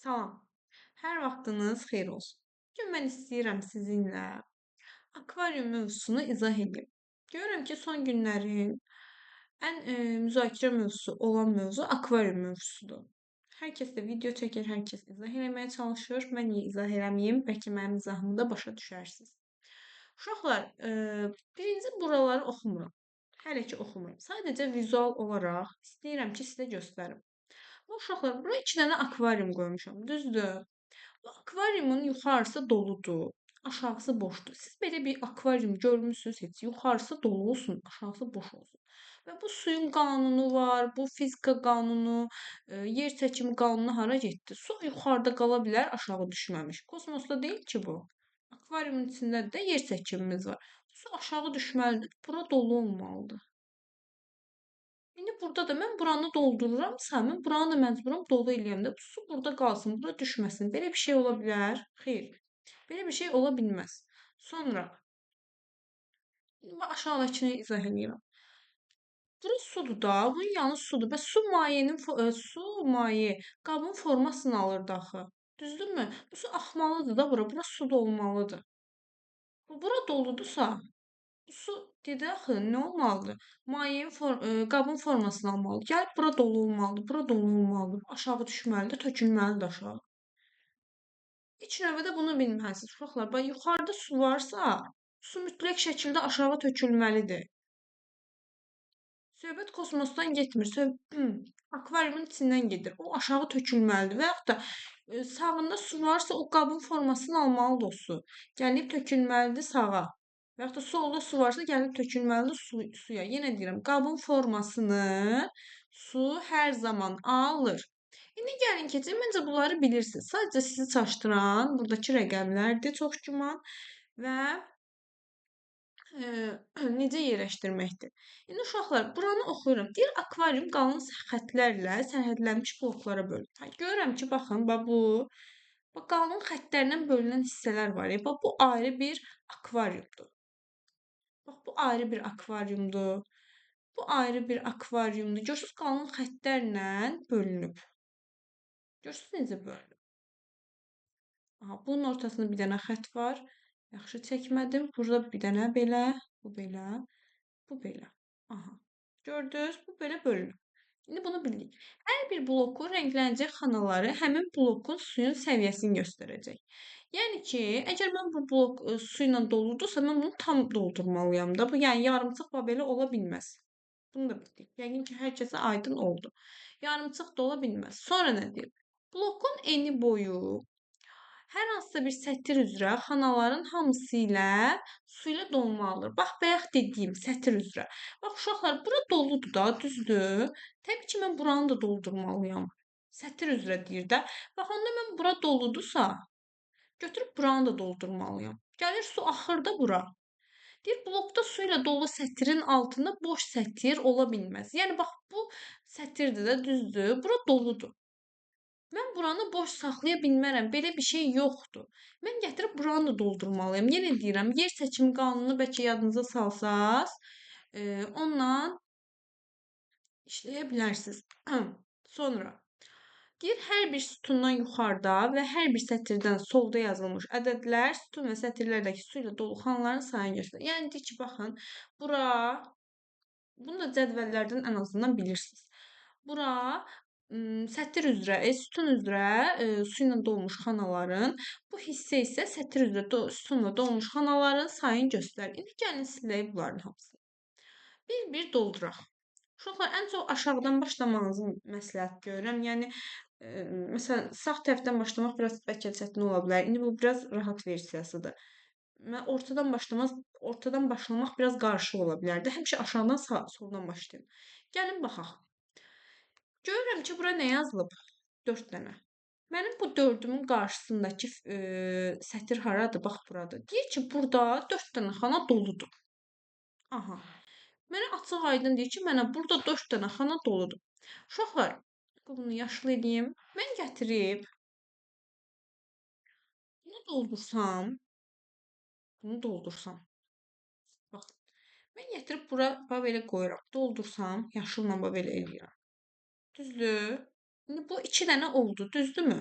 Salam. Hər vaxtınız xeyir olsun. Bugün mən istəyirəm sizinlə akvarium mövzusunu izah edeyim. Görürəm ki, son günlərin ən müzakirə mövzusu olan mövzu akvarium mövzusudur. Hər kəs də video çəkir, hər kəs izah eləməyə çalışır. Mən niyə izah eləməyim? Bəlkə mənim izahımı da başa düşərsiniz. Uşaqlar, birinci buraları oxumuram. Hələ ki oxumuram. Sadəcə vizual olaraq istəyirəm ki, sizə göstərim. Uşaqlar, bura 2 dənə akvarium qoymuşam, düzdür? Bu akvariumun yuxarısı doludur, aşağısı boşdur. Siz belə bir akvarium görmüsünüz heç? Yuxarısı dolu olsun, aşağısı boş olsun. Və bu suyun qanunu var, bu fizika qanunu, yer çəkimi qanunu hara getdi? Su yuxarıda qala bilər, aşağı düşməmiş. Kosmosda deyil ki bu. Akvariumun içində də yer çəkimimiz var. Su aşağı düşməlidir, bura dolu olmalıdır. İndi burada da mən buranı doldururamsa, mən buranı da məcburam dolu eləyəm də. Bu su burada qalsın, bura düşməsin. Belə bir şey ola bilər? Xeyr. Belə bir şey ola bilməz. Sonra aşağıdakını izah edirəm. Bura sudur da, bunun yanı sudur. Və su mayenin su maye qabın formasını alır da axı. Düzdürmü? Bu su axmalıdır da bura. Bura su da olmalıdır. Bura doludursa, su dedi axı nə olmalıdır? Qabın formasını almalıdır. Gəlib bura dolu olmalıdır, bura dolu olmalıdır. Aşağı düşməlidir, tökülməlidir aşağı. İlk növbədə bunu bilməlisiniz uşaqlar. Bax yuxarıda su varsa, su mütləq şəkildə aşağı tökülməlidir. Söhbət kosmosdan getmir. Akvariumun içindən gedir. O aşağı tökülməlidir. Və yaxud da sağında su varsa o qabın formasını almalıdır o su. Gəlib tökülməlidir sağa. Və yaxud da solda su varsa gəlib tökülməlidir suya. Yenə deyirəm, qabın formasını su hər zaman alır. İndi gəlin keçin, məncə bunları bilirsiniz. Sadəcə sizi çaşdıran buradakı rəqəmlərdir çox güman və necə yerləşdirməkdir. İndi uşaqlar, buranı oxuyuram. Deyir, akvarium qalın xətlərlə sərhədlənmiş bloklara bölünür. Görürəm ki, baxın, bu qalın xətlərlə bölünən hissələr var. Bax, bu ayrı bir akvariumdur. Bax, bu ayrı bir akvariumdur. Bu ayrı bir akvariumdur. Görürsünüz, qalın xətlərlə bölünüb. Görürsünüz necə bölünüb? Aha, bunun ortasında bir dənə xətt var. Yaxşı çəkmədim. Burada bir dənə belə, bu belə, bu belə. Aha. Gördünüz? Bu belə bölünür. İndi bunu bildik. Hər bir blokun rənglənəcək xanaları həmin blokun suyun səviyyəsini göstərəcək. Yəni ki, əgər mən bu blok su ilə doludursa, mən bunu tam doldurmalıyam da. Bu yəni yarımçıq belə ola bilməz. Bunu da bildik. Yəqin ki, hər kəsə aydın oldu. Yarımçıq da ola bilməz. Sonra nə deyir? Blokun eni boyu hər hansısa bir sətir üzrə xanaların hamısı ilə su ilə dolmalıdır. Bax, bayaq dediyim sətir üzrə. Bax, uşaqlar, bura doludur da, düzdür? Təbii ki, mən buranı da doldurmalıyam. Sətir üzrə deyir də. Bax, onda mən bura doludursa, götürüb buranı da doldurmalıyam. Gəlir su axır da bura. Deyir, blokda su ilə dolu sətirin altında boş sətir ola bilməz. Yəni, bax, bu sətirdir də, düzdür? Bura doludur. Mən buranı boş saxlaya bilmərəm. Belə bir şey yoxdur. Mən gətirib buranı da doldurmalıyam. Yenə deyirəm, yer çəkimi qanununu bəlkə yadınıza salsaz, onunla işləyə bilərsiniz. Sonra deyir, hər bir sütundan yuxarıda və hər bir sətirdən solda yazılmış ədədlər sütun və sətirlərdəki su ilə dolu xanaların sayını göstərir. Yəni deyir ki, baxın, bura bunu da cədvəllərdən ən azından bilirsiniz. Bura sətir üzrə, sütun üzrə su ilə dolmuş xanaların, bu hissə isə sətir üzrə sütunla dolmuş xanaların sayını göstərir. İndi gəlin silək bunların hamısını. Bir-bir dolduraq. Uşaqlar, ən çox aşağıdan başlamağınızı məsləhət görürəm. Yəni, məsələn, sağ tərəfdən başlamaq biraz bəlkə çətin ola bilər. İndi bu biraz rahat versiyasıdır. Mən ortadan başlamaq biraz qarışıq ola bilərdi. Həmişə aşağıdan soldan başlayın. Gəlin baxaq. Görürəm ki, bura nə yazılıb? 4 dənə. Mənim bu 4-ümün qarşısındakı sətir haradır? Bax, buradır. Deyir ki, burada 4 dənə xana doludur. Aha. Mənə açıq aydın deyir ki, mənə burada 4 dənə xana doludur. Uşaqlar, bunu yaşıl edeyim. Mən gətirib bunu doldursam. Bax, mən gətirib bura belə qoyuram. Doldursam, yaşılla belə eləyirəm. Düzdür? İndi bu 2 dənə oldu, düzdürmü?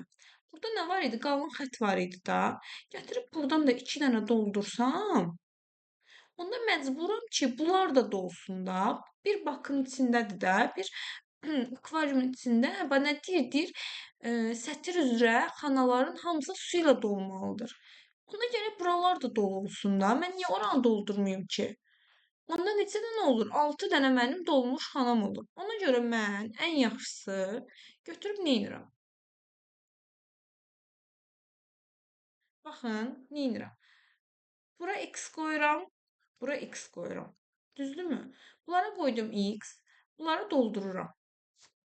Burada nə var idi? Qalın xətt var idi da. Gətirib burdan da 2 dənə doldursam, onda məcburam ki, bunlar da dolsun da. Bir bakın içindədir də, bir akvariumun içində. Bax nə deyir? Sətir üzrə xanaların hamısı su ilə dolmalıdır. Ona görə buralar da dolu olsun da. Mən niyə oranı doldurmayım ki? Onda neçə dənə olur? 6 dənə mənim dolmuş xanam olur. Ona görə mən ən yaxşısı götürüb neynirəm? Baxın, neynirəm? Bura x qoyuram, bura x qoyuram. Düzdürmü? Bunlara qoydum x, bunları doldururam.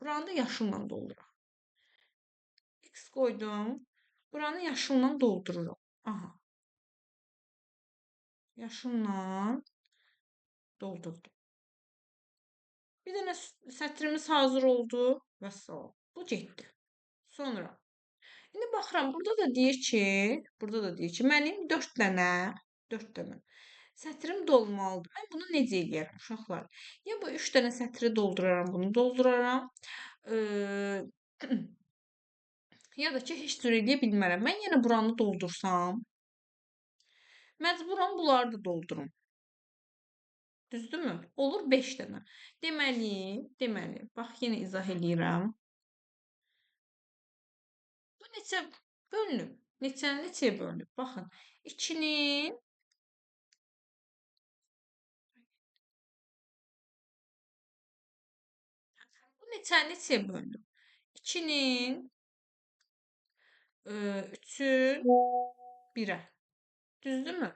Buranı da yaşılla doldururam. X qoydum, buranı yaşılla doldururam. Aha, yaşılla doldurdum. Bir dənə sətrimiz hazır oldu. Vəssalam. Bu getdi. Sonra indi baxıram, burada da deyir ki, mənim 4 dənə sətrim dolmalıdır. Mən bunu necə eləyərəm uşaqlar? Ya bu 3 dənə sətri dolduraram, bunu dolduraram. Ya da ki, heç cür eləyə bilmərəm. Mən yenə buranı doldursam, məcburam bunları da doldurum. Düzdürmü? Olur 5 dənə. Deməli, bax yenə izah eləyirəm. Bu neçə bölünüb? Neçəyə bölünüb? Baxın, 2-nin bu neçəyə bölünüb? 2-nin 3-ün 1-ə. Düzdürmü?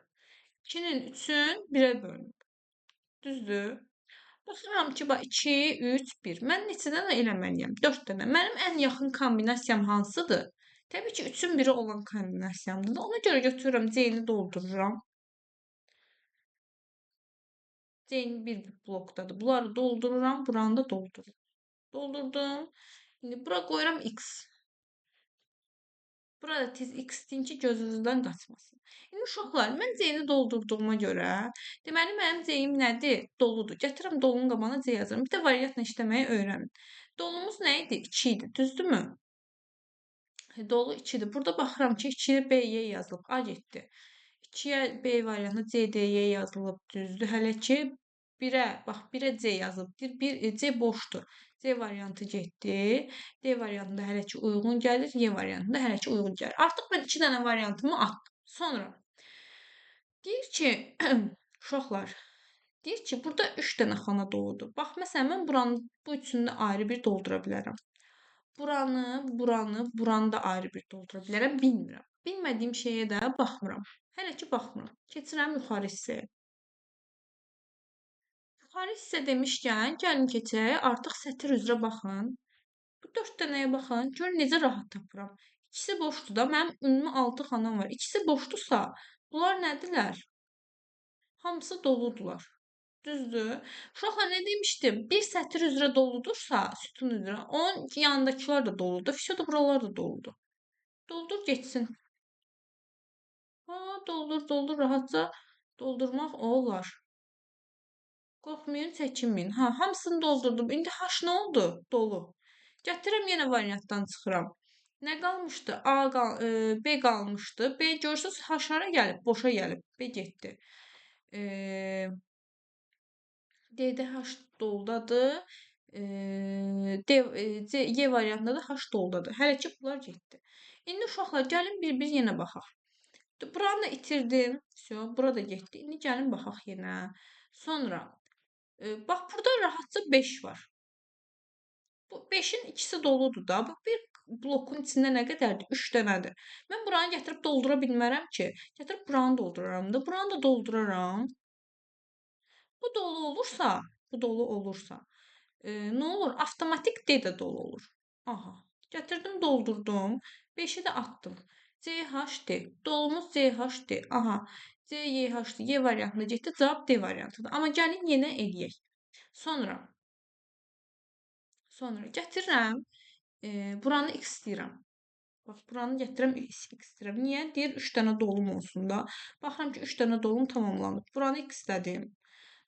2-nin 3-ün 1-ə bölünüb. Düzdür? Baxıram ki, bax 2, 3, 1. Mən neçə dənə eləməliyəm? 4 dənə. Mənim ən yaxın kombinasiyam hansıdır? Təbii ki, 3-ün 1-i olan kombinasiyamdır da. Ona görə götürürəm, C-ni doldururam. C-ni bir blokdadır. Bunları doldururam, buranı da doldururam. Doldurdum. İndi bura qoyuram x. Burada tez x deyin ki, gözünüzdən qaçmasın. İndi uşaqlar, mən C-ni doldurduğuma görə, deməli mənim C-im nədir? Doludur. Gətirəm dolunun qabağına C yazıram. Bir də variantla işləməyi öyrənin. Dolumuz nə idi? 2 idi. Düzdürmü? Dolu 2-dir. Burada baxıram ki, 2-yə B, Y yazılıb. A getdi. 2-yə B variantı C, D, Y yazılıb. Düzdür. Hələ ki 1-ə, bax 1-ə C yazılıb. C boşdur. C variantı getdi. D variantında hələ ki uyğun gəlir. Y variantında hələ ki uyğun gəlir. Artıq mən 2 dənə variantımı atdım. Sonra deyir ki, uşaqlar, deyir ki, burada 3 dənə xana doludur. Bax, məsələn, mən buranın bu üçünü ayrı bir doldura bilərəm. Buranı da ayrı bir doldura bilərəm, bilmirəm. Bilmədiyim şeyə də baxmıram. Hələ ki baxmıram. Keçirəm yuxarı hissəyə. Yuxarı hissə demişkən, gəlin keçək. Artıq sətir üzrə baxın. Bu 4 dənəyə baxın. Görün necə rahat tapıram. İkisi boşdur da. Mənim ümumi 6 xanam var. İkisi boşdursa, bunlar nədirlər? Hamısı doludular. Düzdür. Uşaqlar nə demişdim? Bir sətir üzrə doludursa, sütun üzrə, onun yanındakılar da doludur. Fişo da buralar da doludur. Doldur getsin. Ha, doldur rahatca doldurmaq olar. Qorxmayın, çəkinməyin. Ha, hamısını doldurdum. İndi H nə oldu? Dolu. Gətirəm yenə variantdan çıxıram. Nə qalmışdı? B qalmışdı. B görürsüz H hara gəlib? Boşa gəlib. B getdi. D'də H doldadır. Y variantında da H doldadır. Hələ ki bunlar getdi. İndi uşaqlar gəlin bir-bir yenə baxaq. Buranı da itirdim. Burada getdi. İndi gəlin baxaq yenə. Sonra bax burada rahatca 5 var. Bu 5-in ikisi doludur da. Bu bir blokun içində nə qədərdir? 3 dənədir. Mən buranı gətirib doldura bilmərəm ki. Gətirib buranı dolduraram da. Buranı da dolduraram. Bu dolu olursa, nə olur? Avtomatik D də dolu olur. Aha. Gətirdim, doldurdum. 5-i də atdım. CHD. Dolumuz CHD. Aha. CYHD. Y variantına getdi. Cavab D variantıdır. Amma gəlin yenə eləyək. Sonra gətirirəm. Buranı x deyirəm. Bax, buranı gətirəm, x deyirəm. Niyə? Deyir, 3 dənə dolum olsun da. Baxıram ki, 3 dənə dolum tamamlanıb. Buranı x dədim.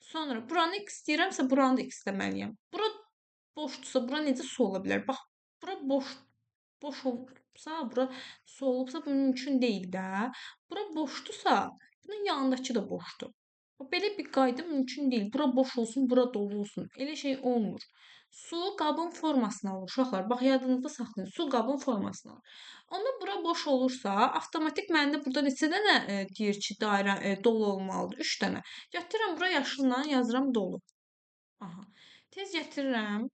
Sonra buranı x deyirəmsə, buranı da x deməliyəm. Bura boşdursa, bura necə su ola bilər? Bax, bura boş bura su olubsa bu mümkün deyil də. Bura boşdursa, bunun yanındakı da boşdur. Belə bir qayda mümkün deyil. Bura boş olsun, bura dolu olsun. Elə şey olmur. Su qabın formasını alır uşaqlar. Bax yadınızda saxlayın. Su qabın formasını alır. Onda bura boş olursa, avtomatik məndə burada neçə dənə deyir ki, dairə dolu olmalıdır? 3 dənə. Gətirirəm bura yaşılla yazıram dolu. Aha. Tez gətirirəm.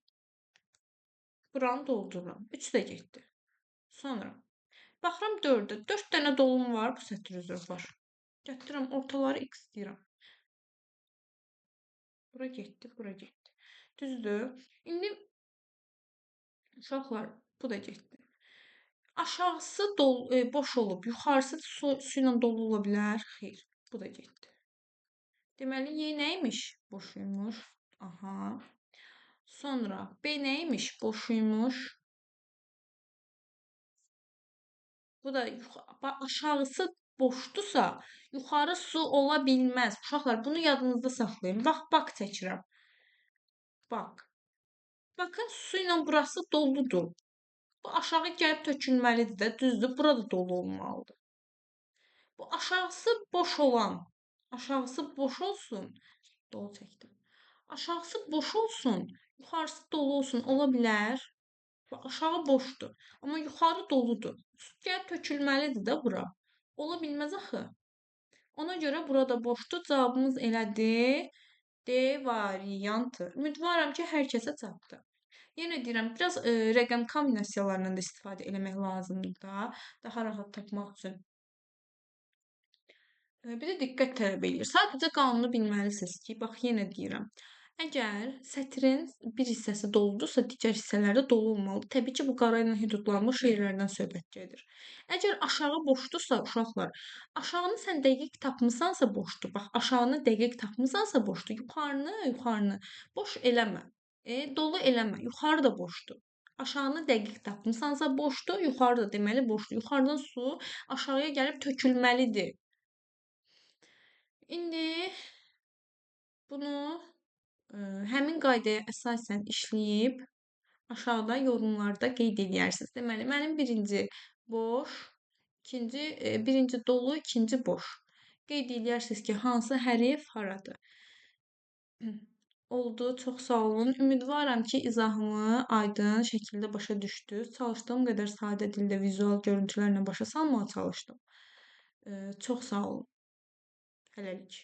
Buranı doldururam. 3 də getdi. Sonra baxıram 4-ə. 4 dənə dolum var, bu sətr üzrə var. Gətirirəm ortaları x deyirəm. Bura getdi, bura getdi. Düzdür? İndi uşaqlar, bu da getdi. Aşağısı boş olub, yuxarısı su ilə dolu ola bilər? Xeyr, bu da getdi. Deməli, Y nəymiş? Boşuymuş. Aha. Sonra B nəymiş? Boşuymuş. Bu da aşağısı boşdursa, yuxarı su ola bilməz. Uşaqlar, bunu yadınızda saxlayın. Bax, bak çəkirəm. Bak. Bakın, su ilə burası doludur. Bu aşağı gəlib tökülməlidir də, düzdür? Burada dolu olmalıdır. Bu aşağısı boş olan, aşağısı boş olsun. Dolu çəkdim. Aşağısı boş olsun, yuxarısı dolu olsun. Ola bilər. Aşağı boşdur, amma yuxarı doludur. Gəlib tökülməlidir də bura. Ola bilməz axı. Ona görə burada boşdur. Cavabımız elədir. D variantı. Ümidvaram ki, hər kəsə çatdı. Yenə deyirəm, biraz rəqəm kombinasiyalarından da istifadə eləmək lazımdır da, daha rahat tapmaq üçün. Bir də diqqət tələb eləyir. Sadəcə qanunu bilməlisiniz ki, bax yenə deyirəm. Əgər sətrin bir hissəsi doludursa, digər hissələri dolu olmalıdır. Təbii ki, bu qara ilə hüdudlanmış yerlərdən söhbət gedir. Əgər aşağı boşdursa, uşaqlar, aşağını sən dəqiq tapmısansa boşdur. Bax, aşağını dəqiq tapmısansa boşdur. Yuxarını boş eləmə. Dolu eləmə. Yuxarı da boşdur. Aşağını dəqiq tapmısansa boşdur, yuxarı da deməli boşdur. Yuxarıdan su aşağıya gəlib tökülməlidir. İndi bunu həmin qaydaya əsasən işləyib aşağıda yorumlarda qeyd edərsiniz. Deməli, mənim birinci boş, birinci dolu, ikinci boş. Qeyd edərsiniz ki, hansı hərf haradır. Oldu, çox sağ olun. Ümidvaram ki, izahımı aydın şəkildə başa düşdünüz. Çalışdığım qədər sadə dildə vizual görüntülərlə başa salmağa çalışdım. Çox sağ olun. Hələlik.